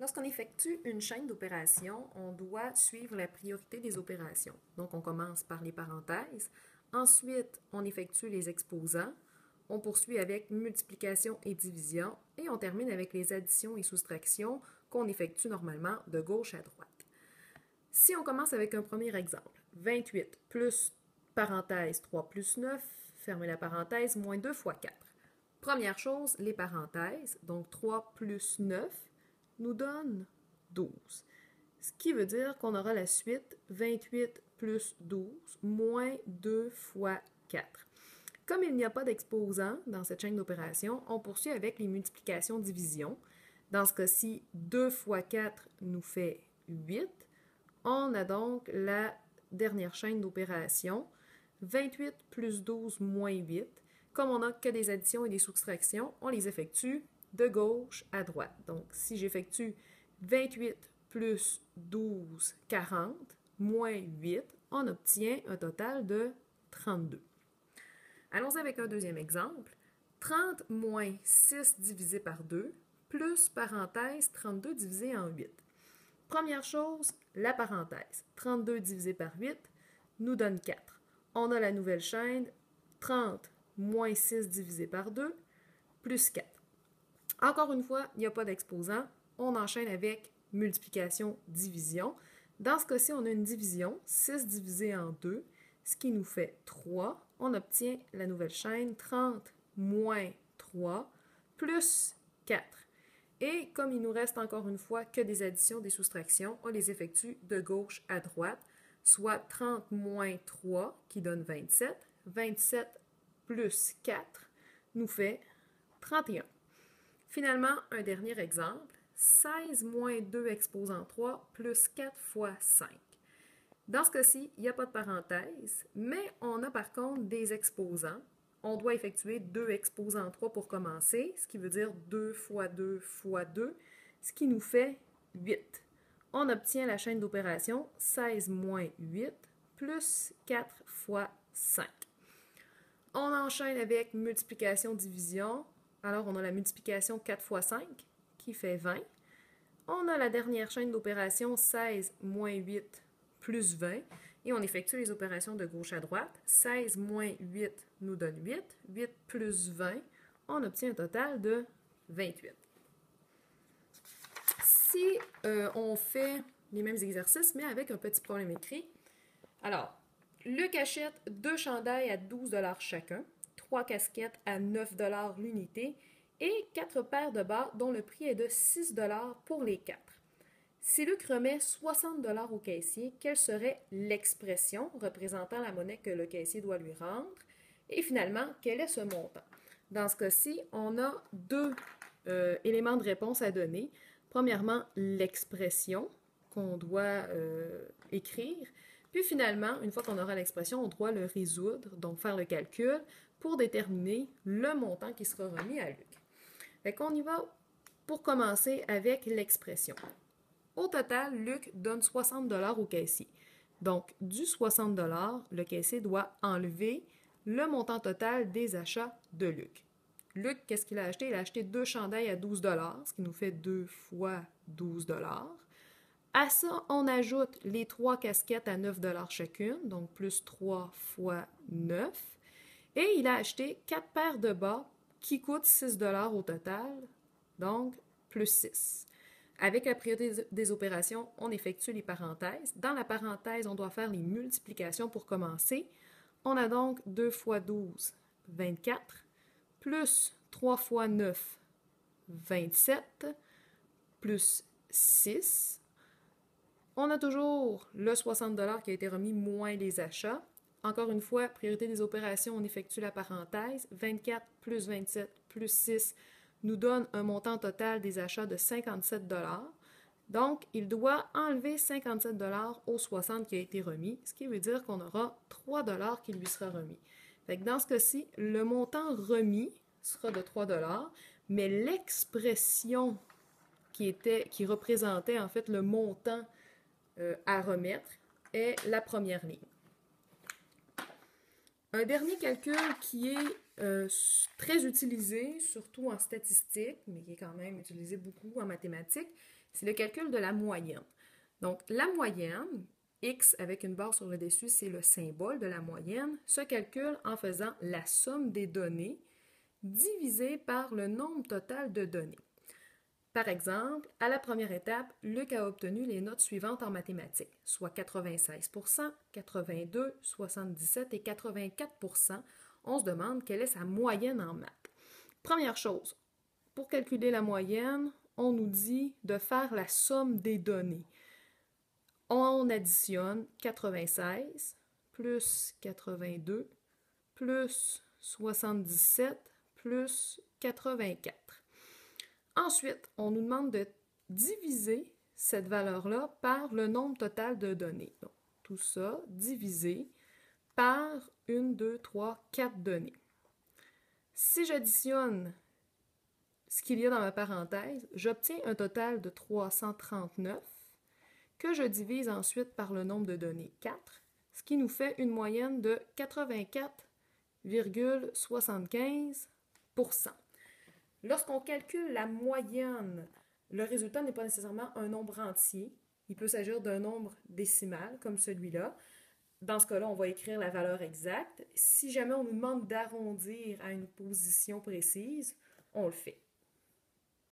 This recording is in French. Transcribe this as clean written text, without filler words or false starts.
Lorsqu'on effectue une chaîne d'opérations, on doit suivre la priorité des opérations. Donc, on commence par les parenthèses. Ensuite, on effectue les exposants. On poursuit avec multiplication et division. Et on termine avec les additions et soustractions qu'on effectue normalement de gauche à droite. Si on commence avec un premier exemple, 28 plus parenthèse 3 plus 9, fermez la parenthèse, moins 2 fois 4. Première chose, les parenthèses, donc 3 plus 9 nous donne 12. Ce qui veut dire qu'on aura la suite 28 plus 12 moins 2 fois 4. Comme il n'y a pas d'exposant dans cette chaîne d'opérations, on poursuit avec les multiplications-divisions. Dans ce cas-ci, 2 fois 4 nous fait 8. On a donc la dernière chaîne d'opérations, 28 plus 12 moins 8. Comme on n'a que des additions et des soustractions, on les effectue de gauche à droite. Donc, si j'effectue 28 plus 12, 40, moins 8, on obtient un total de 32. Allons avec un deuxième exemple. 30 moins 6 divisé par 2, plus parenthèse 32 divisé en 8. Première chose, la parenthèse. 32 divisé par 8 nous donne 4. On a la nouvelle chaîne, 30 moins 6 divisé par 2, plus 4. Encore une fois, il n'y a pas d'exposant. On enchaîne avec multiplication-division. Dans ce cas-ci, on a une division, 6 divisé en 2, ce qui nous fait 3. On obtient la nouvelle chaîne, 30 moins 3, plus 4. Et comme il nous reste encore une fois que des additions, des soustractions, on les effectue de gauche à droite, soit 30 moins 3 qui donne 27. 27 plus 4 nous fait 31. Finalement, un dernier exemple, 16 moins 2 exposant 3 plus 4 fois 5. Dans ce cas-ci, il n'y a pas de parenthèse, mais on a par contre des exposants. On doit effectuer 2 exposants 3 pour commencer, ce qui veut dire 2 fois 2 fois 2, ce qui nous fait 8. On obtient la chaîne d'opération 16 moins 8 plus 4 fois 5. On enchaîne avec multiplication-division. Alors, on a la multiplication 4 fois 5 qui fait 20. On a la dernière chaîne d'opération 16 moins 8 plus 20. Et on effectue les opérations de gauche à droite. 16 moins 8 nous donne 8. 8 plus 20, on obtient un total de 28. Si on fait les mêmes exercices, mais avec un petit problème écrit, alors, Luc achète 2 chandails à 12 $ chacun, 3 casquettes à 9 $ l'unité et 4 paires de bas dont le prix est de 6 $ pour les 4. Si Luc remet 60 $ au caissier, quelle serait l'expression représentant la monnaie que le caissier doit lui rendre? Et finalement, quel est ce montant? Dans ce cas-ci, on a deux éléments de réponse à donner. Premièrement, l'expression qu'on doit écrire. Puis finalement, une fois qu'on aura l'expression, on doit le résoudre, donc faire le calcul pour déterminer le montant qui sera remis à Luc. Fait qu'on y va pour commencer avec l'expression. Au total, Luc donne 60 $ au caissier. Donc, du 60 $, le caissier doit enlever le montant total des achats de Luc. Luc, qu'est-ce qu'il a acheté? Il a acheté 2 chandails à 12 $, ce qui nous fait 2 fois 12 $. À ça, on ajoute les 3 casquettes à 9 $ chacune, donc plus 3 fois 9. Et il a acheté 4 paires de bas qui coûtent 6 $ au total, donc plus 6. Avec la priorité des opérations, on effectue les parenthèses. Dans la parenthèse, on doit faire les multiplications pour commencer. On a donc 2 fois 12, 24, plus 3 fois 9, 27, plus 6. On a toujours le 60 $ qui a été remis moins les achats. Encore une fois, priorité des opérations, on effectue la parenthèse. 24 plus 27 plus 6 nous donne un montant total des achats de 57 $. Donc, il doit enlever 57 $ aux 60 qui a été remis, ce qui veut dire qu'on aura 3 $ qui lui sera remis. Fait que dans ce cas-ci, le montant remis sera de 3 $, mais l'expression qui représentait en fait le montant à remettre est la première ligne. Un dernier calcul qui est très utilisé, surtout en statistique, mais qui est quand même utilisé beaucoup en mathématiques, c'est le calcul de la moyenne. Donc, la moyenne, x avec une barre sur le dessus, c'est le symbole de la moyenne, se calcule en faisant la somme des données divisée par le nombre total de données. Par exemple, à la première étape, Luc a obtenu les notes suivantes en mathématiques, soit 96%, 82%, 77% et 84%. On se demande quelle est sa moyenne en maths. Première chose, pour calculer la moyenne, on nous dit de faire la somme des données. On additionne 96 plus 82 plus 77 plus 84. Ensuite, on nous demande de diviser cette valeur-là par le nombre total de données. Donc, tout ça divisé par 1, 2, 3, 4 données. Si j'additionne ce qu'il y a dans ma parenthèse, j'obtiens un total de 339 que je divise ensuite par le nombre de données 4, ce qui nous fait une moyenne de 84,75%. Lorsqu'on calcule la moyenne, le résultat n'est pas nécessairement un nombre entier. Il peut s'agir d'un nombre décimal, comme celui-là. Dans ce cas-là, on va écrire la valeur exacte. Si jamais on nous demande d'arrondir à une position précise, on le fait.